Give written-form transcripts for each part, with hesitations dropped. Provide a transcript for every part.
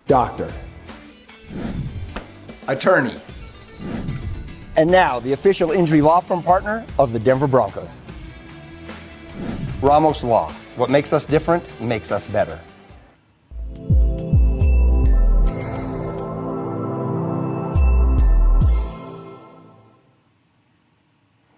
Doctor, attorney, And now, the official injury law firm partner of the Denver Broncos. Ramos Law. What makes us different makes us better.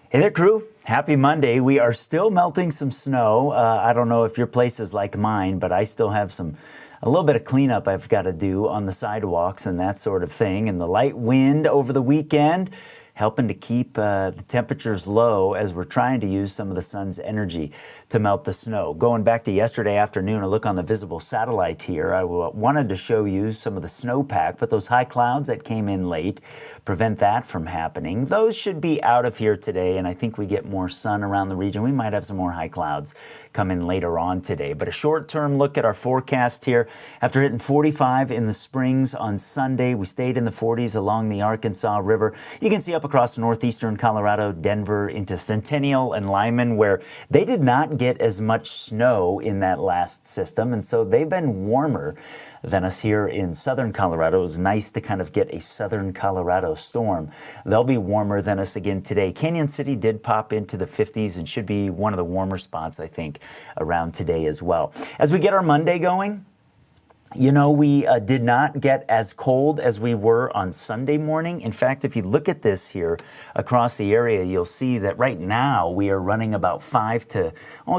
Hey there, crew. Happy Monday. We are still melting some snow. I don't know if your place is like mine, but I still have a little bit of cleanup I've got to do on the sidewalks and that sort of thing. And the light wind over the weekend helping to keep the temperatures low as we're trying to use some of the sun's energy to melt the snow. Going back to yesterday afternoon, a look on the visible satellite here, I wanted to show you some of the snowpack, but those high clouds that came in late prevent that from happening. Those should be out of here today, and I think we get more sun around the region. We might have some more high clouds come in later on today. But a short-term look at our forecast here. After hitting 45 in the Springs on Sunday, we stayed in the 40s along the Arkansas River. You can see up across northeastern Colorado, Denver, into Centennial and Lyman, where they did not get as much snow in that last system, and so they've been warmer than us here in southern Colorado. It was nice to kind of get a southern Colorado storm. They'll be warmer than us again today. Canyon City did pop into the 50s and should be one of the warmer spots, I think, around today as well. As we get our Monday going, you know, we did not get as cold as we were on Sunday morning. In fact, if you look at this here across the area, you'll see that right now we are running about 5 to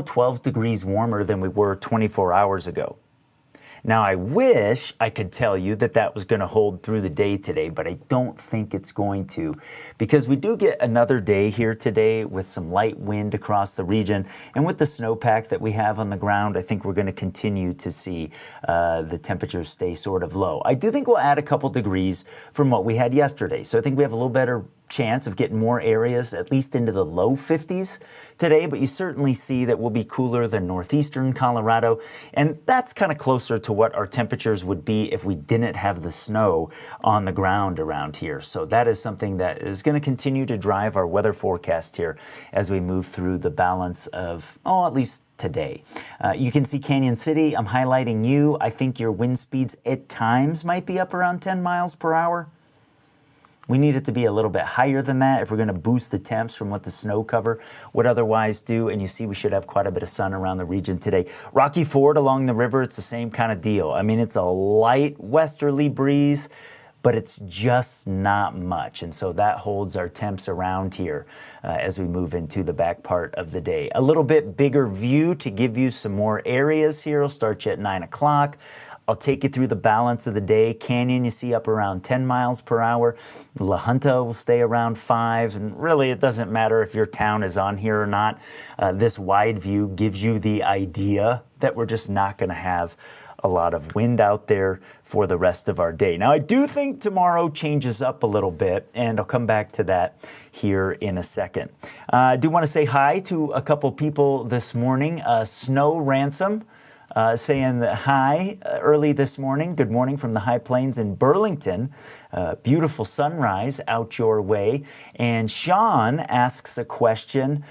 12 degrees warmer than we were 24 hours ago. Now, I wish I could tell you that that was going to hold through the day today, but I don't think it's going to, because we do get another day here today with some light wind across the region. And with the snowpack that we have on the ground, I think we're going to continue to see the temperatures stay sort of low. I do think we'll add a couple degrees from what we had yesterday. So I think we have a little better chance of getting more areas, at least into the low 50s today, but you certainly see that we'll be cooler than northeastern Colorado, and that's kind of closer to what our temperatures would be if we didn't have the snow on the ground around here. So that is something that is going to continue to drive our weather forecast here as we move through the balance of, at least today. You can see Canyon City. I'm highlighting you. I think your wind speeds at times might be up around 10 miles per hour. We need it to be a little bit higher than that if we're going to boost the temps from what the snow cover would otherwise do. And you see we should have quite a bit of sun around the region today. Rocky Ford along the river, it's the same kind of deal. I mean, it's a light westerly breeze, but it's just not much. And so that holds our temps around here as we move into the back part of the day. A little bit bigger view to give you some more areas here. I'll start you at 9 o'clock. I'll take you through the balance of the day. Canyon, you see up around 10 miles per hour. La Junta will stay around 5. And really, it doesn't matter if your town is on here or not. This wide view gives you the idea that we're just not going to have a lot of wind out there for the rest of our day. Now, I do think tomorrow changes up a little bit, and I'll come back to that here in a second. I do want to say hi to a couple people this morning. Snow Ransom. Saying hi early this morning. Good morning from the high plains in Burlington. Beautiful sunrise out your way. And Sean asks a question,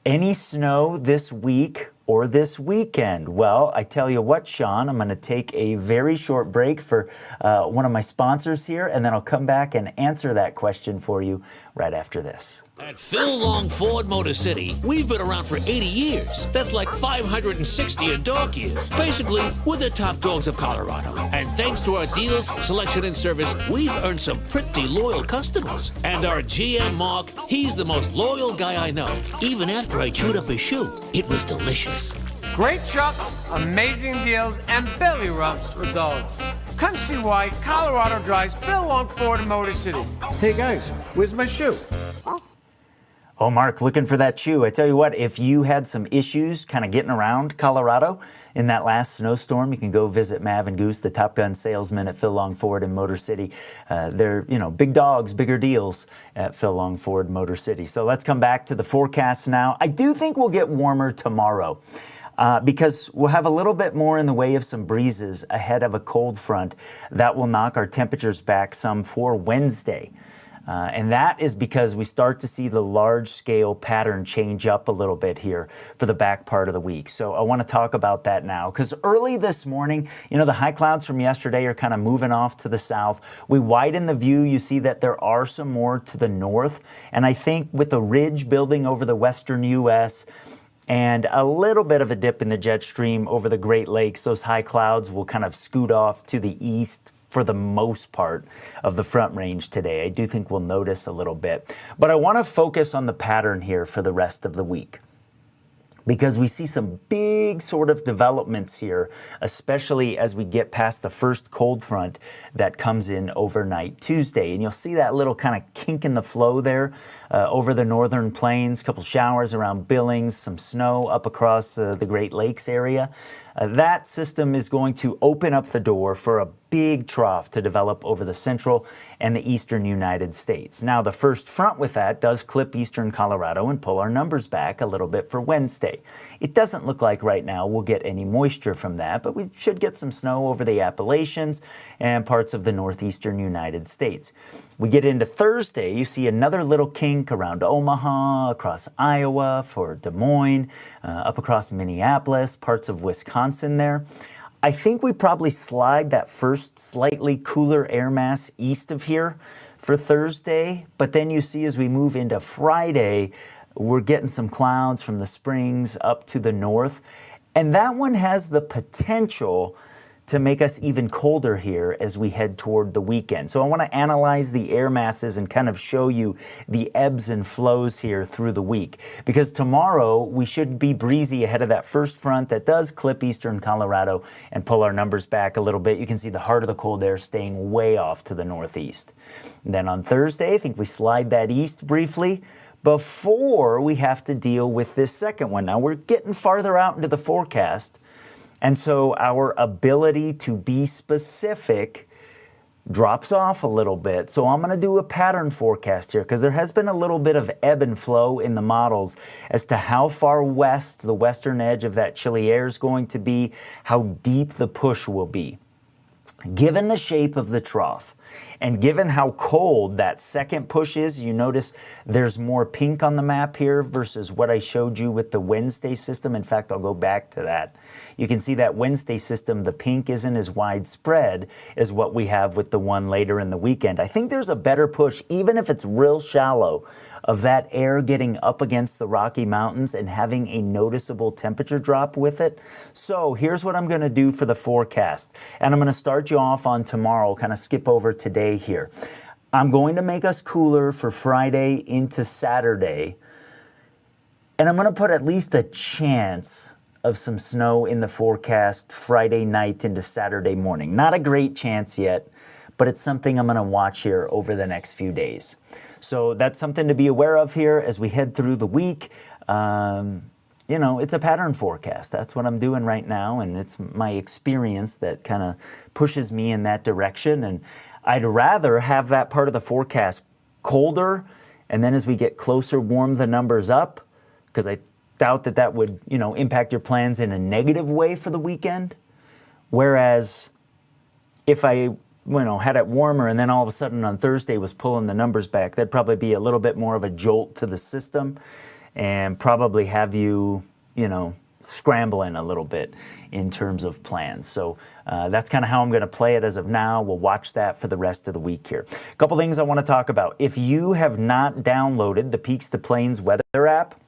any snow this week or this weekend? Well, I tell you what, Sean, I'm going to take a very short break for one of my sponsors here, and then I'll come back and answer that question for you right after this. At Phil Long Ford Motor City, we've been around for 80 years. That's like 560 in dog years. Basically, we're the top dogs of Colorado. And thanks to our dealers, selection, and service, we've earned some pretty loyal customers. And our GM Mark, he's the most loyal guy I know. Even after I chewed up his shoe, it was delicious. Great trucks, amazing deals, and belly rubs for dogs. Come see why Colorado drives Phil Long Ford Motor City. Hey guys, where's my shoe? Oh, Mark, looking for that shoe. I tell you what, if you had some issues kind of getting around Colorado in that last snowstorm, you can go visit Mav and Goose, the Top Gun salesmen at Phil Long Ford in Motor City. They're, big dogs, bigger deals at Phil Long Ford Motor City. So let's come back to the forecast now. I do think we'll get warmer tomorrow. Because we'll have a little bit more in the way of some breezes ahead of a cold front that will knock our temperatures back some for Wednesday. And that is because we start to see the large-scale pattern change up a little bit here for the back part of the week. So I want to talk about that now, because early this morning, the high clouds from yesterday are kind of moving off to the south. We widen the view. You see that there are some more to the north. And I think with the ridge building over the western U.S., and a little bit of a dip in the jet stream over the Great Lakes, those high clouds will kind of scoot off to the east for the most part of the Front Range today. I do think we'll notice a little bit. But I want to focus on the pattern here for the rest of the week, because we see some big sort of developments here, especially as we get past the first cold front that comes in overnight Tuesday. And you'll see that little kind of kink in the flow there over the northern plains, a couple showers around Billings, some snow up across the Great Lakes area. That system is going to open up the door for a big trough to develop over the central and the eastern United States. Now, the first front with that does clip eastern Colorado and pull our numbers back a little bit for Wednesday. It doesn't look like right now we'll get any moisture from that, but we should get some snow over the Appalachians and parts of the northeastern United States. We get into Thursday, you see another little kink around Omaha, across Iowa for Des Moines, up across Minneapolis, parts of Wisconsin there. I think we probably slide that first slightly cooler air mass east of here for Thursday, but then you see as we move into Friday, we're getting some clouds from the Springs up to the north, and that one has the potential to make us even colder here as we head toward the weekend. So I want to analyze the air masses and kind of show you the ebbs and flows here through the week. Because tomorrow we should be breezy ahead of that first front that does clip eastern Colorado and pull our numbers back a little bit. You can see the heart of the cold air staying way off to the northeast. And then on Thursday, I think we slide that east briefly before we have to deal with this second one. Now we're getting farther out into the forecast, and so our ability to be specific drops off a little bit. So I'm going to do a pattern forecast here, because there has been a little bit of ebb and flow in the models as to how far west the western edge of that chilly air is going to be, how deep the push will be. Given the shape of the trough, and given how cold that second push is, you notice there's more pink on the map here versus what I showed you with the Wednesday system. In fact, I'll go back to that. You can see that Wednesday system, the pink isn't as widespread as what we have with the one later in the weekend. I think there's a better push, even if it's real shallow, of that air getting up against the Rocky Mountains and having a noticeable temperature drop with it. So here's what I'm going to do for the forecast. And I'm going to start you off on tomorrow, kind of skip over today day here. I'm going to make us cooler for Friday into Saturday, and I'm going to put at least a chance of some snow in the forecast Friday night into Saturday morning. Not a great chance yet, but it's something I'm going to watch here over the next few days. So that's something to be aware of here as we head through the week. You know, it's a pattern forecast. That's what I'm doing right now, and it's my experience that kind of pushes me in that direction. And I'd rather have that part of the forecast colder, and then as we get closer, warm the numbers up, because I doubt that that would, you know, impact your plans in a negative way for the weekend. Whereas if I, you know, had it warmer and then all of a sudden on Thursday was pulling the numbers back, that'd probably be a little bit more of a jolt to the system and probably have you, you know, scrambling a little bit in terms of plans. So that's kind of how I'm going to play it as of now. We'll watch that for the rest of the week here. A couple things I want to talk about. If you have not downloaded the Peaks2Plains Weather app,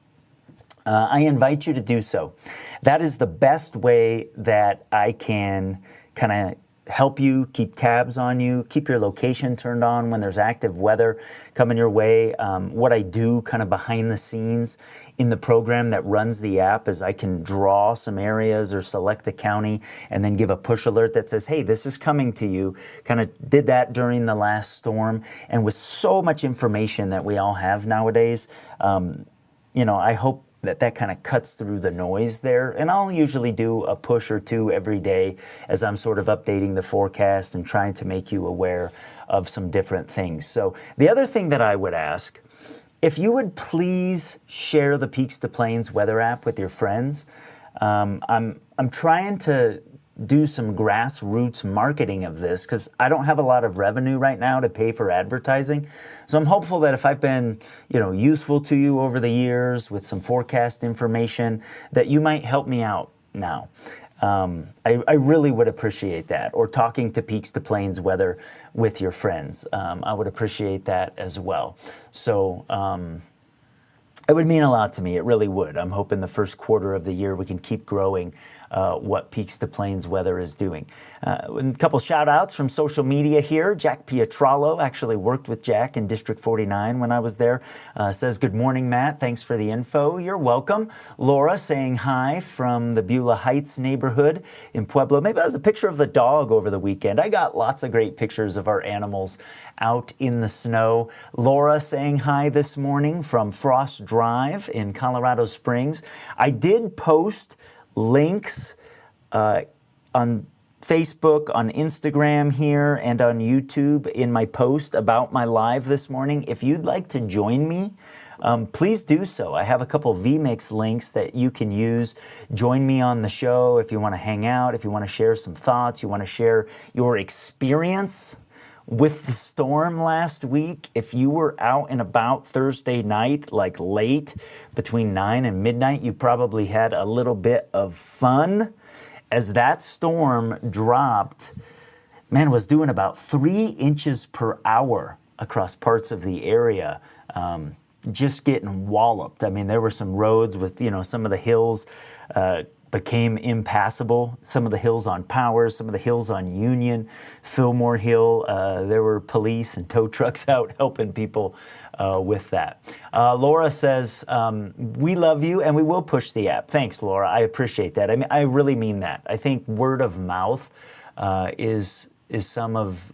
I invite you to do so. That is the best way that I can kind of help you, keep tabs on you, keep your location turned on when there's active weather coming your way. What I do kind of behind the scenes in the program that runs the app is I can draw some areas or select a county and then give a push alert that says, hey, this is coming to you. Kind of did that during the last storm. And with so much information that we all have nowadays, you know, I hope that kind of cuts through the noise there. And I'll usually do a push or two every day as I'm sort of updating the forecast and trying to make you aware of some different things. So the other thing that I would ask, if you would please share the Peaks2Plains Weather app with your friends. I'm trying to do some grassroots marketing of this because I don't have a lot of revenue right now to pay for advertising. So I'm hopeful that if I've been, you know, useful to you over the years with some forecast information, that you might help me out now. I really would appreciate that. Or talking to Peaks2Plains Weather with your friends. I would appreciate that as well. So it would mean a lot to me. It really would. I'm hoping the first quarter of the year we can keep growing what Peaks2Plains Weather is doing. A couple shout outs from social media here. Jack Pietrallo, actually worked with Jack in District 49 when I was there, says, good morning, Matt. Thanks for the info. You're welcome. Laura saying hi from the Beulah Heights neighborhood in Pueblo. Maybe that was a picture of the dog over the weekend. I got lots of great pictures of our animals out in the snow. Laura saying hi this morning from Frost Drive in Colorado Springs. I did post links on Facebook, on Instagram here, and on YouTube in my post about my live this morning. If you'd like to join me, please do so. I have a couple vmix links that you can use. Join me on the show if you want to hang out, if you want to share some thoughts, you want to share your experience with the storm last week. If you were out and about Thursday night, like late, between 9 and midnight, you probably had a little bit of fun as that storm dropped. Man, was doing about 3 inches per hour across parts of the area. Just getting walloped. I mean, there were some roads with, you know, some of the hills became impassable. Some of the hills on Powers, some of the hills on Union, Fillmore Hill. There were police and tow trucks out helping people with that. Laura says, we love you and we will push the app. Thanks, Laura. I appreciate that. I mean, I really mean that. I think word of mouth is some of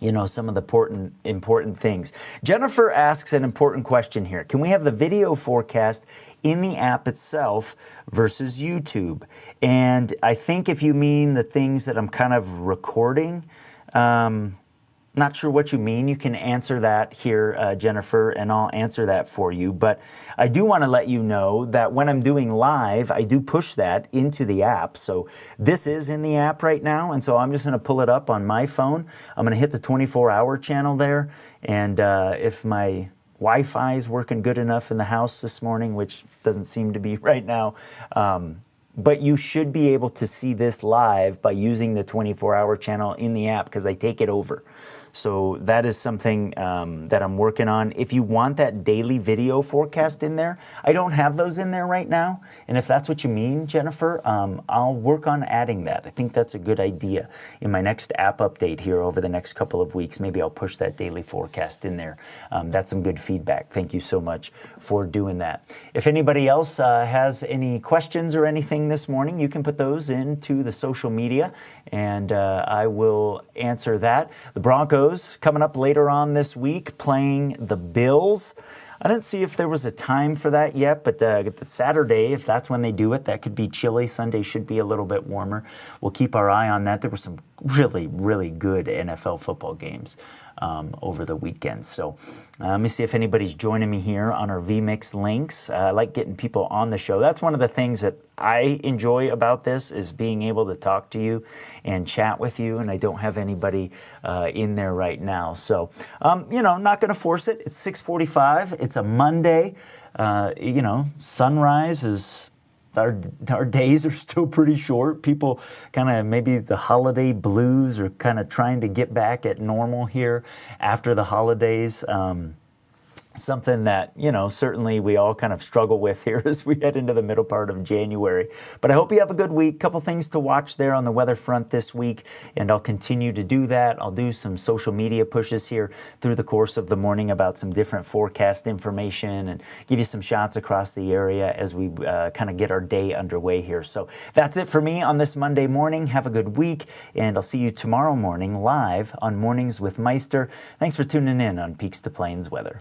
you know, some of the important things. Jennifer asks an important question here. Can we have the video forecast in the app itself versus YouTube? And I think if you mean the things that I'm kind of recording, not sure what you mean. You can answer that here, Jennifer, and I'll answer that for you. But I do want to let you know that when I'm doing live, I do push that into the app. So this is in the app right now, and so I'm just going to pull it up on my phone. I'm going to hit the 24-hour channel there, and if my Wi-Fi is working good enough in the house this morning, which doesn't seem to be right now, but you should be able to see this live by using the 24-hour channel in the app because I take it over. So that is something that I'm working on. If you want that daily video forecast in there, I don't have those in there right now. And if that's what you mean, Jennifer, I'll work on adding that. I think that's a good idea. In my next app update here over the next couple of weeks, maybe I'll push that daily forecast in there. That's some good feedback. Thank you so much for doing that. If anybody else has any questions or anything this morning, you can put those into the social media and I will answer that. The Broncos coming up later on this week playing the Bills. I didn't see if there was a time for that yet, but the Saturday, if that's when they do it, that could be chilly. Sunday should be a little bit warmer. We'll keep our eye on that. There were some really, really good NFL football games over the weekend. So let me see if anybody's joining me here on our vmix links. I like getting people on the show. That's one of the things that I enjoy about this is being able to talk to you and chat with you, and I don't have anybody in there right now. So, not going to force it. It's 6:45. It's a Monday. Sunrise is... Our days are still pretty short. People kind of, maybe the holiday blues are kind of trying to get back at normal here after the holidays. Something that, certainly we all kind of struggle with here as we head into the middle part of January. But I hope you have a good week. Couple things to watch there on the weather front this week, and I'll continue to do that. I'll do some social media pushes here through the course of the morning about some different forecast information and give you some shots across the area as we kind of get our day underway here. So that's it for me on this Monday morning. Have a good week, and I'll see you tomorrow morning live on Mornings with Meister. Thanks for tuning in on Peaks2Plains Weather.